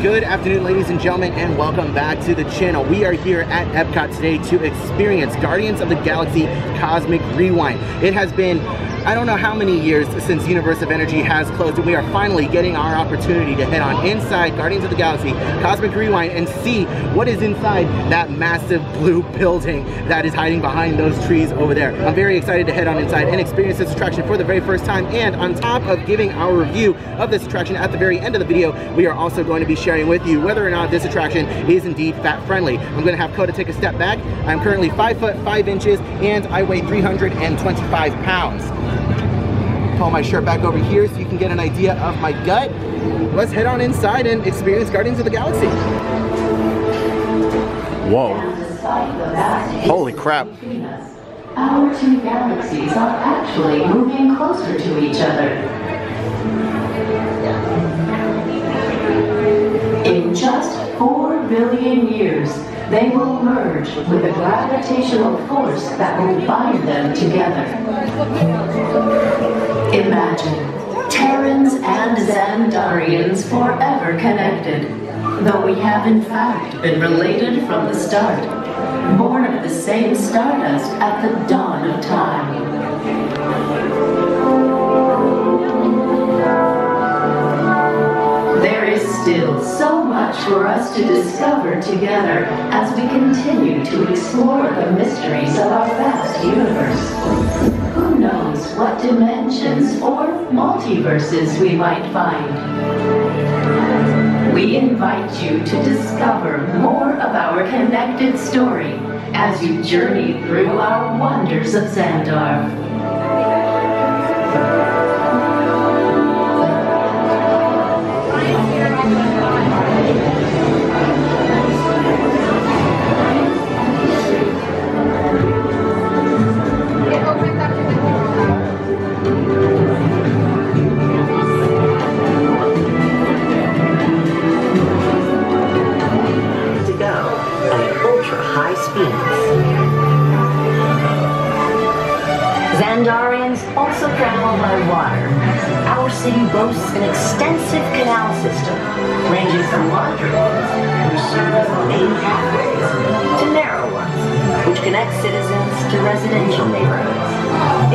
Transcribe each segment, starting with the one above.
Good afternoon, ladies and gentlemen, and welcome back to the channel. We are here at Epcot today to experience Guardians of the Galaxy Cosmic Rewind. It has been, I don't know how many years since Universe of Energy has closed, and we are finally getting our opportunity to head on inside Guardians of the Galaxy Cosmic Rewind and see what is inside that massive blue building that is hiding behind those trees over there. I'm very excited to head on inside and experience this attraction for the very first time, and on top of giving our review of this attraction at the very end of the video, we are also going to be sharing with you whether or not this attraction is indeed fat friendly. I'm going to have Coda take a step back. I'm currently 5 foot 5 inches and I weigh 325 pounds. Pull my shirt back over here so you can get an idea of my gut. Let's head on inside and experience Guardians of the Galaxy. Whoa. Holy crap. Our two galaxies are actually moving closer to each other. In just 4 billion years, they will merge with a gravitational force that will bind them together. Imagine Terrans and Xandarians forever connected, though we have in fact been related from the start, born of the same stardust at the dawn of time. There is still so much for us to discover together as we continue to explore the mysteries of our vast universe. Who knows what dimensions or multiverses we might find? We invite you to discover more of our connected story as you journey through our wonders of Xandar. Xandarians also travel by water. Our city boasts an extensive canal system, ranging from larger ones, which serve as the main pathways, to narrow ones, which connect citizens to residential neighborhoods.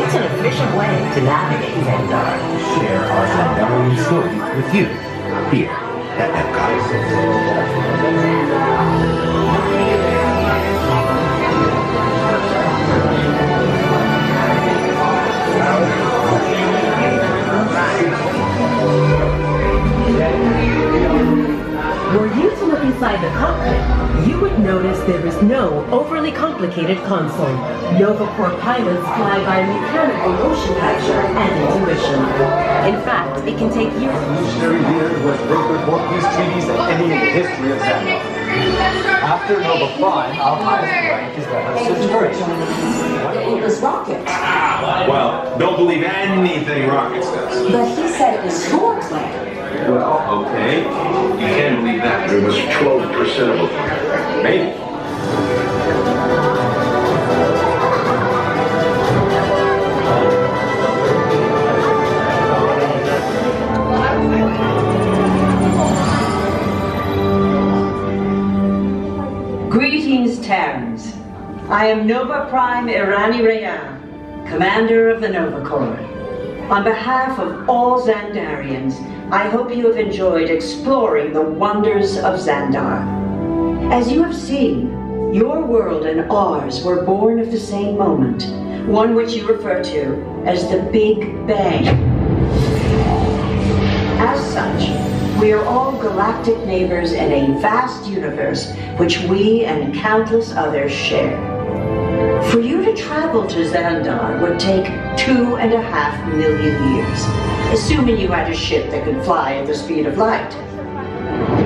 It's an efficient way to navigate Xandar. Share our Xandarian story with you, here at Epcot. Were you to look inside the cockpit, you would notice there is no overly complicated console. Nova Corps pilots fly by mechanical motion capture and intuition. In fact, it can take years. Missionary leader who has brokered more peace treaties than any in the history of Xandar. After Nova Prime, our highest rank is that of Centurion. It was rockets. Well, don't believe anything Rockets does. But he said it was foreplay. Well, okay. You can't believe that. It was 12% of them. Maybe. Greetings, Terrans. I am Nova Prime Irani Rayan, commander of the Nova Corps. On behalf of all Xandarians, I hope you have enjoyed exploring the wonders of Xandar. As you have seen, your world and ours were born of the same moment, one which you refer to as the Big Bang. As such, we are all galactic neighbors in a vast universe which we and countless others share. For you to travel to Xandar would take 2.5 million years, assuming you had a ship that could fly at the speed of light.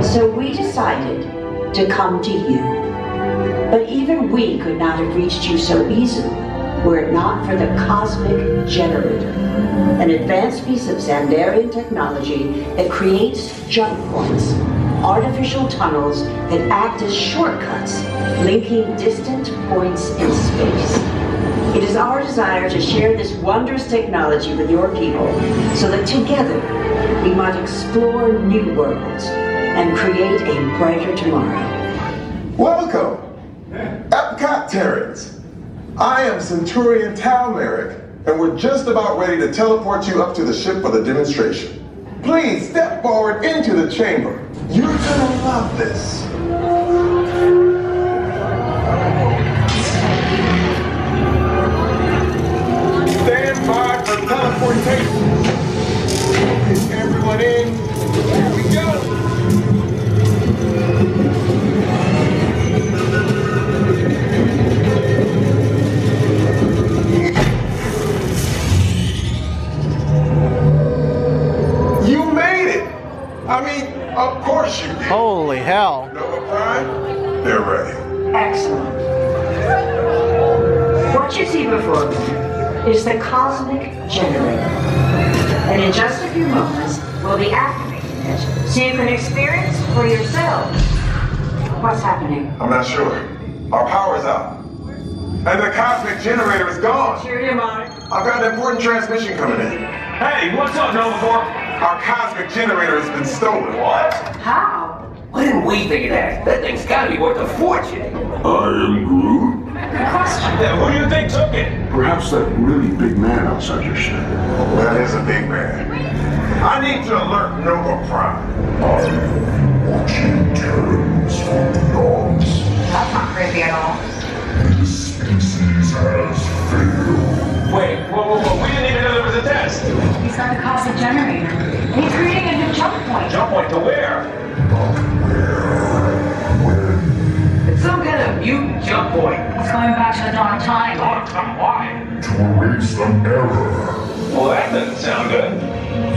So we decided to come to you. But even we could not have reached you so easily were it not for the Cosmic Generator, an advanced piece of Xandarian technology that creates jump points, artificial tunnels that act as shortcuts, linking distant points in space. It is our desire to share this wondrous technology with your people so that together we might explore new worlds, and create a brighter tomorrow. Welcome, Epcot Terrans. I am Centurion Tal Merrick, and we're just about ready to teleport you up to the ship for the demonstration. Please step forward into the chamber. You're gonna love this. Stand by for teleportation. Everyone in. Here we go. You made it. I mean, of course you did. Holy hell. Nova Prime, they're ready. Excellent. What you see before you is the cosmic generator. And in just a few moments, we'll be activating it so you can experience for yourselves what's happening. I'm not sure. Our power's out. And the cosmic generator is gone. Cheerio, Mark. I've got an important transmission coming in. Hey, what's up, Nova Corps? Our cosmic generator has been stolen. What? How? Why didn't we think of that? That thing's gotta be worth a fortune. I am Groot. Good question. Yeah, who do you think took it? Perhaps that really big man outside your ship. That is a big man. I need to alert Nova Prime. I'm watching Terrans from the dogs. That's not creepy at all. This species has failed. Wait, whoa, we didn't even know there was a test. He's got the cosmic generator. He's creating a new jump point. Jump point to where? Not where, when. It's some kind of mutant jump point. He's going back to the dawn of time. Dawn time, why? To erase an error. Well, that doesn't sound good.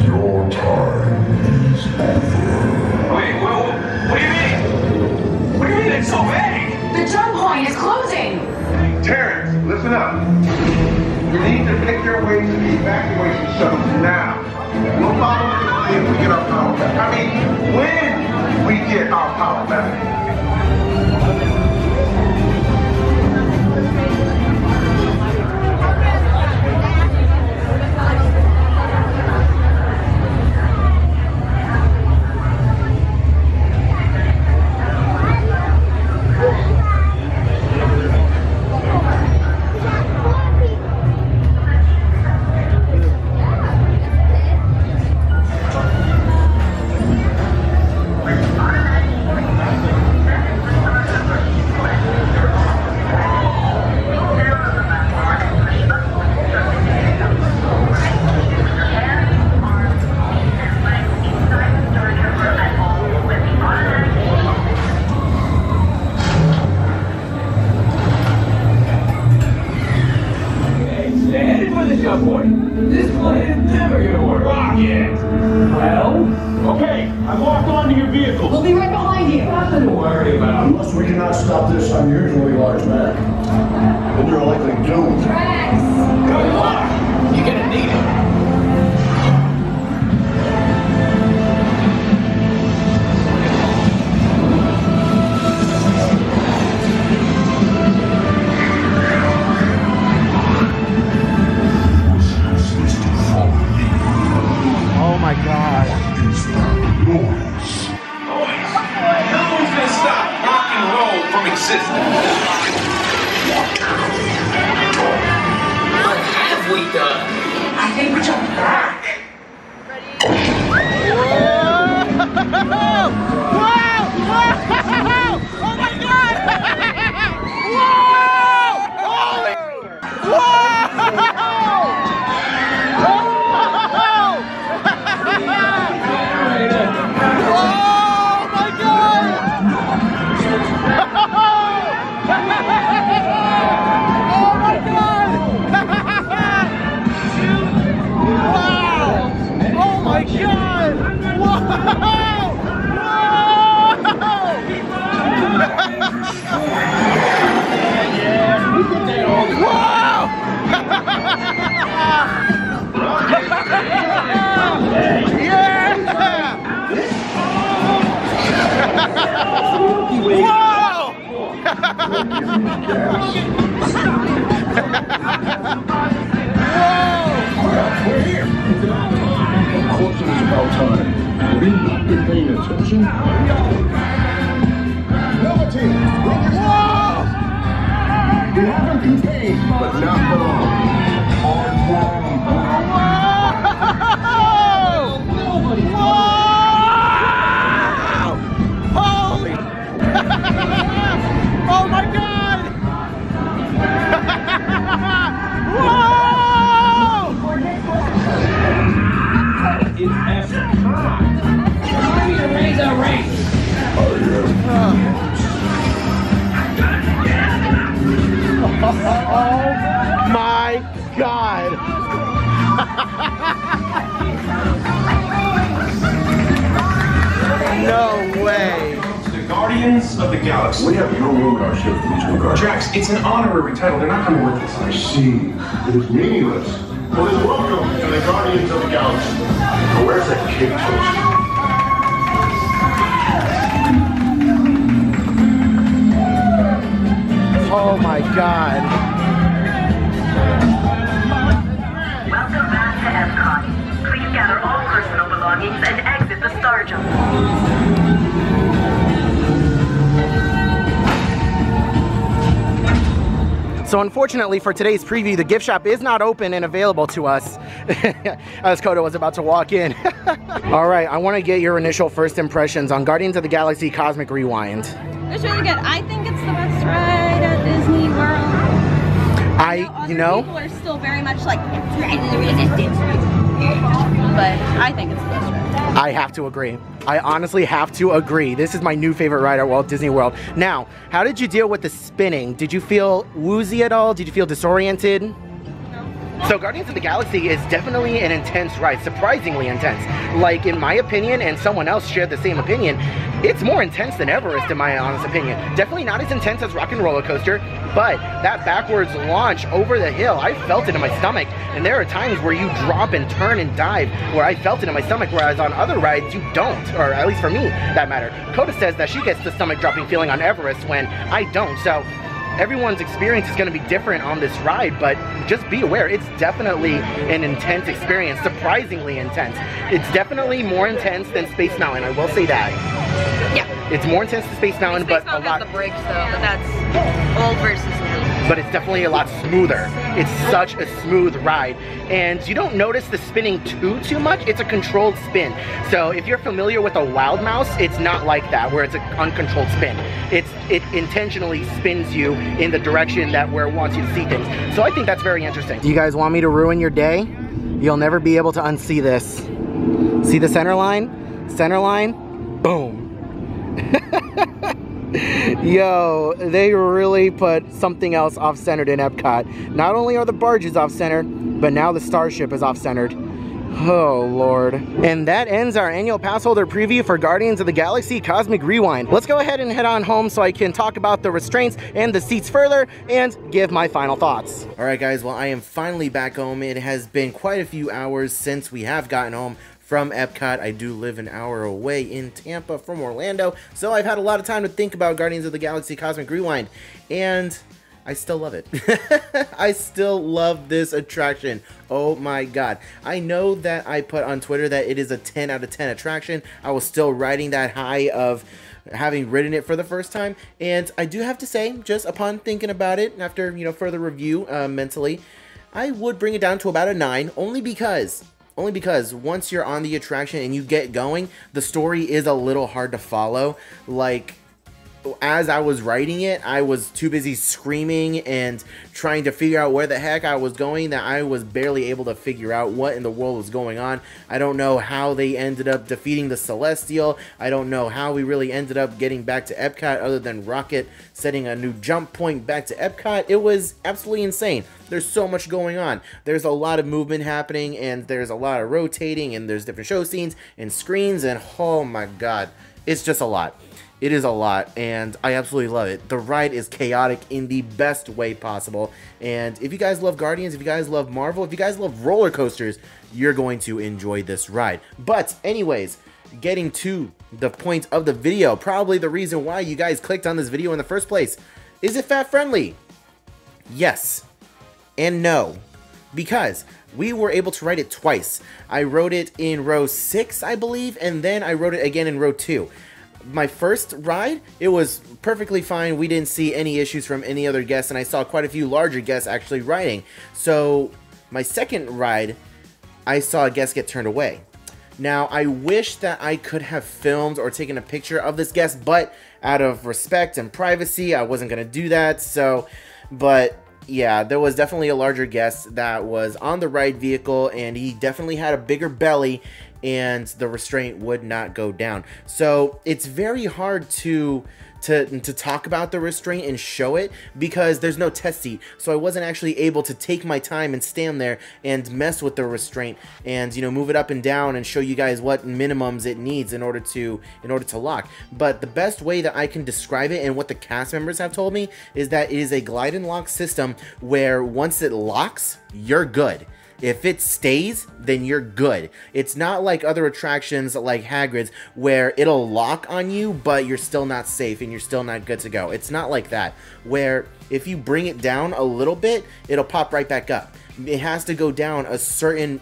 Your time is over. Wait, what do you mean? What do you mean it's so vague? The jump point is closing. Terrence, listen up. You need to make your way to the evacuation shuttle now. We'll follow it if we get our power back. I mean, when we get our power back. This plan is never gonna work. Rocket! Well, okay, I've locked onto your vehicle. We'll be right behind you. Nothing to worry about. Unless we cannot stop this unusually large man, then you're likely doomed. Good luck! You're gonna need it. Oh my god. No one's gonna stop rock and roll from existing. What have we done? I think we jumped back. Whoa! Oh my god! Whoa! Holy! Whoa! We're here. Of course it is about time. you not been paying attention? Velveteen, whoa! You haven't been paid, but not for long. Holy! Oh my God! Whoa! It's Epcot. Try me to raise a race. Oh my God! No way! The Guardians of the Galaxy. We have no room in our ship for these new guards. Drax, it's an honorary title. They're not coming with us. I see. It is meaningless. Well, then welcome to the Guardians of the Galaxy. Now, where's that cake toast? Oh my God. Welcome back to Epcot. Please gather all personal belongings and exit the Star Jump. So unfortunately for today's preview, the gift shop is not open and available to us as Koda was about to walk in. All right, I want to get your initial first impressions on Guardians of the Galaxy Cosmic Rewind. It's really good. I think it's the best ride at Disney World. People are still very much like, it's Rise of the Resistance. But I think it's the best ride. I have to agree. I honestly have to agree. This is my new favorite ride at Walt Disney World. Now, how did you deal with the spinning? Did you feel woozy at all? Did you feel disoriented? No. So Guardians of the Galaxy is definitely an intense ride, surprisingly intense. Like, in my opinion, and someone else shared the same opinion, it's more intense than Everest, in my honest opinion. Definitely not as intense as Rock and Roller Coaster, but that backwards launch over the hill, I felt it in my stomach. And there are times where you drop and turn and dive where I felt it in my stomach, whereas on other rides you don't, or at least for me, that matter. Koda says that she gets the stomach dropping feeling on Everest when I don't, so everyone's experience is going to be different on this ride, but just be aware, it's definitely an intense experience, surprisingly intense. It's definitely more intense than Space Mountain, I will say that. Yeah. It's more intense than Space Mountain, but a lot. The brakes though, but that's old versus new. But it's definitely a lot smoother. It's such a smooth ride. And you don't notice the spinning too much. It's a controlled spin. So if you're familiar with a Wild Mouse, it's not like that, where it's an uncontrolled spin. It intentionally spins you in the direction that where it wants you to see things. So I think that's very interesting. Do you guys want me to ruin your day? You'll never be able to unsee this. See the center line? Center line? Boom. Yo, they really put something else off-centered in Epcot. Not only are the barges off-centered, but now the starship is off-centered. Oh, Lord. And that ends our annual pass holder preview for Guardians of the Galaxy Cosmic Rewind. Let's go ahead and head on home so I can talk about the restraints and the seats further and give my final thoughts. All right, guys, well, I am finally back home. It has been quite a few hours since we have gotten home from Epcot. I do live an hour away in Tampa from Orlando, so I've had a lot of time to think about Guardians of the Galaxy Cosmic Rewind, and I still love it. I still love this attraction. Oh my God. I know that I put on Twitter that it is a 10 out of 10 attraction. I was still riding that high of having ridden it for the first time, and I do have to say, just upon thinking about it after, you know, further review mentally, I would bring it down to about a 9, only because once you're on the attraction and you get going, the story is a little hard to follow. Like, as I was writing it, I was too busy screaming and trying to figure out where the heck I was going that I was barely able to figure out what in the world was going on. I don't know how they ended up defeating the Celestial. I don't know how we really ended up getting back to Epcot other than Rocket setting a new jump point back to Epcot. It was absolutely insane. There's so much going on. There's a lot of movement happening, and there's a lot of rotating, and there's different show scenes and screens, and oh my God, it's just a lot. It is a lot, and I absolutely love it. The ride is chaotic in the best way possible, and if you guys love Guardians, if you guys love Marvel, if you guys love roller coasters, you're going to enjoy this ride. But anyways, getting to the point of the video, probably the reason why you guys clicked on this video in the first place. Is it fat friendly? Yes and no. because we were able to write it twice. I wrote it in row 6, I believe, and then I wrote it again in row 2. My first ride, it was perfectly fine. We didn't see any issues from any other guests, and I saw quite a few larger guests actually riding. So my second ride, I saw a guest get turned away. Now, I wish that I could have filmed or taken a picture of this guest, but out of respect and privacy, I wasn't going to do that. So, but yeah, there was definitely a larger guest that was on the ride vehicle, and he definitely had a bigger belly, and the restraint would not go down. So it's very hard to talk about the restraint and show it because there's no test seat. So I wasn't actually able to take my time and stand there and mess with the restraint and, you know, move it up and down and show you guys what minimums it needs in order to lock. But the best way that I can describe it and what the cast members have told me is that it is a glide and lock system where once it locks, you're good. If it stays, then you're good. It's not like other attractions like Hagrid's where it'll lock on you, but you're still not safe and you're still not good to go. It's not like that, where if you bring it down a little bit, it'll pop right back up. It has to go down a certain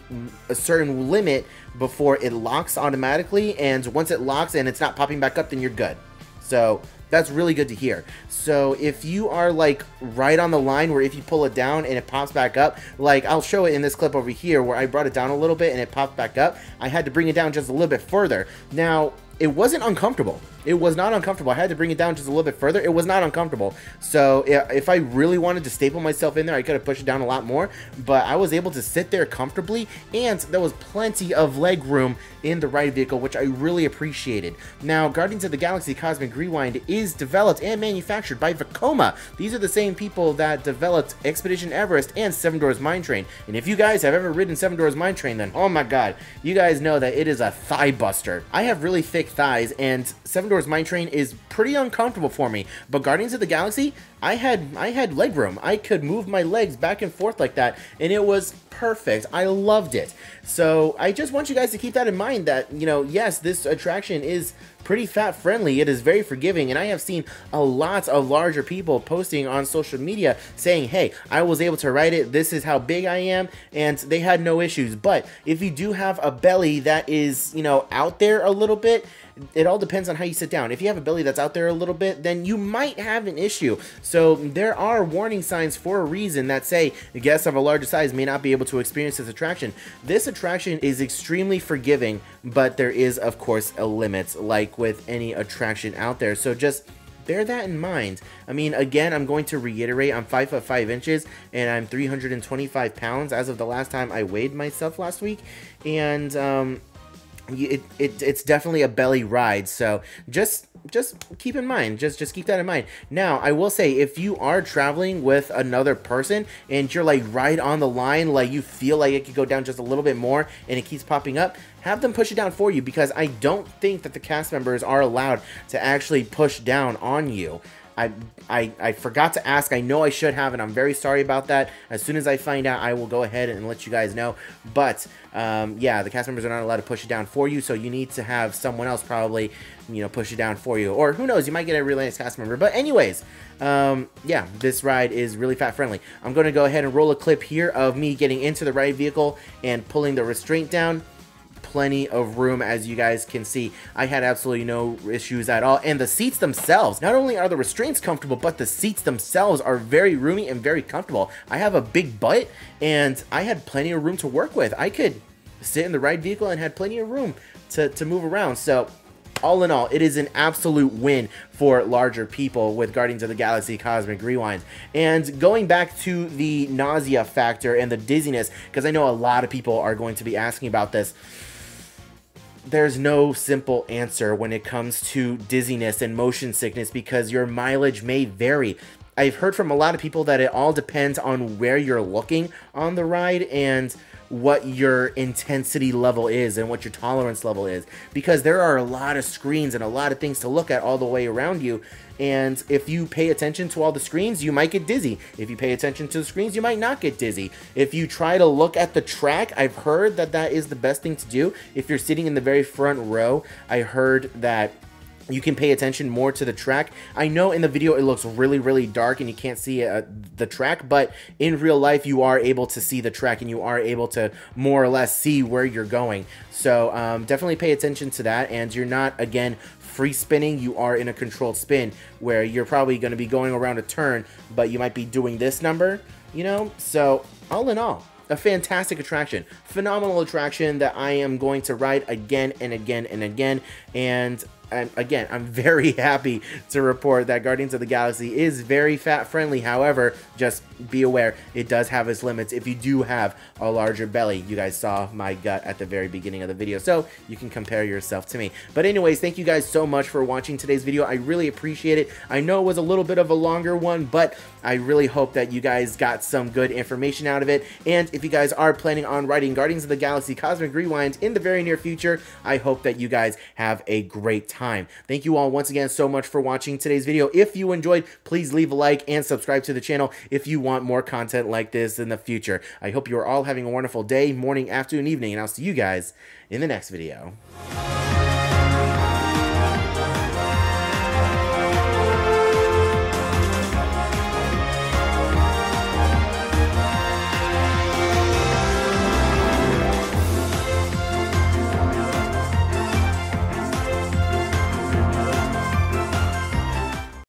limit before it locks automatically, and once it locks and it's not popping back up, then you're good. So that's really good to hear. So if you are like right on the line where if you pull it down and it pops back up, like I'll show it in this clip over here where I brought it down a little bit and it popped back up, I had to bring it down just a little bit further. Now, it wasn't uncomfortable. It was not uncomfortable. I had to bring it down just a little bit further. It was not uncomfortable. So if I really wanted to staple myself in there, I could have pushed it down a lot more, but I was able to sit there comfortably, and there was plenty of leg room in the ride vehicle, which I really appreciated. Now, Guardians of the Galaxy Cosmic Rewind is developed and manufactured by Vekoma. These are the same people that developed Expedition Everest and Seven Dwarfs Mine Train. And if you guys have ever ridden Seven Dwarfs Mine Train, then oh my god, you guys know that it is a thigh buster. I have really thick thighs, and Seven Dwarfs Mine Train is pretty uncomfortable for me, but Guardians of the Galaxy, I had leg room. I could move my legs back and forth like that, and it was perfect. I loved it. So I just want you guys to keep that in mind that, you know, yes, this attraction is pretty fat friendly. It is very forgiving, and I have seen a lot of larger people posting on social media saying, hey, I was able to ride it, this is how big I am, and they had no issues. But if you do have a belly that is, you know, out there a little bit, it all depends on how you sit down. If you have a belly that's out there a little bit, then you might have an issue. So there are warning signs for a reason that say guests of a larger size may not be able to experience this attraction. This attraction is extremely forgiving, but there is, of course, a limit, like with any attraction out there. So just bear that in mind. I mean, again, I'm going to reiterate, I'm 5 foot 5 inches and I'm 325 pounds as of the last time I weighed myself last week. And it's definitely a belly ride, so just keep in mind, just keep that in mind. Now, I will say, if you are traveling with another person and you're like right on the line, like you feel like it could go down just a little bit more and it keeps popping up, have them push it down for you, because I don't think that the cast members are allowed to actually push down on you. I forgot to ask. I know I should have, and I'm very sorry about that. As soon as I find out, I will go ahead and let you guys know. But yeah, the cast members are not allowed to push it down for you, so you need to have someone else probably, you know, push it down for you. Or who knows, you might get a really nice cast member. But anyways, yeah, this ride is really fat friendly. I'm going to go ahead and roll a clip here of me getting into the ride vehicle and pulling the restraint down. Plenty of room, as you guys can see. I had absolutely no issues at all. And the seats themselves, not only are the restraints comfortable, but the seats themselves are very roomy and very comfortable. I have a big butt, and I had plenty of room to work with. I could sit in the ride vehicle and had plenty of room to move around. So all in all, it is an absolute win for larger people with Guardians of the Galaxy Cosmic Rewind. And going back to the nausea factor and the dizziness, because I know a lot of people are going to be asking about this, there's no simple answer when it comes to dizziness and motion sickness, because your mileage may vary. I've heard from a lot of people that it all depends on where you're looking on the ride and what your intensity level is and what your tolerance level is, because there are a lot of screens and a lot of things to look at all the way around you. And if you pay attention to all the screens, you might get dizzy. If you pay attention to the screens, you might not get dizzy. If you try to look at the track, I've heard that that is the best thing to do. If you're sitting in the very front row, I heard that you can pay attention more to the track. I know in the video it looks really, really dark and you can't see the track, but in real life you are able to see the track and you are able to more or less see where you're going. So definitely pay attention to that, and you're not, again, free spinning. You are in a controlled spin where you're probably going to be going around a turn, but you might be doing this number, you know? So all in all, a fantastic attraction, phenomenal attraction that I am going to ride again and again and again. And again, I'm very happy to report that Guardians of the Galaxy is very fat friendly. However, just be aware, it does have its limits if you do have a larger belly. You guys saw my gut at the very beginning of the video, so you can compare yourself to me. But anyways, thank you guys so much for watching today's video. I really appreciate it. I know it was a little bit of a longer one, but I really hope that you guys got some good information out of it. And if you guys are planning on riding Guardians of the Galaxy Cosmic Rewind in the very near future, I hope that you guys have a great time. Thank you all once again so much for watching today's video. If you enjoyed, please leave a like and subscribe to the channel if you want more content like this in the future. I hope you are all having a wonderful day, morning, afternoon, evening, and I'll see you guys in the next video.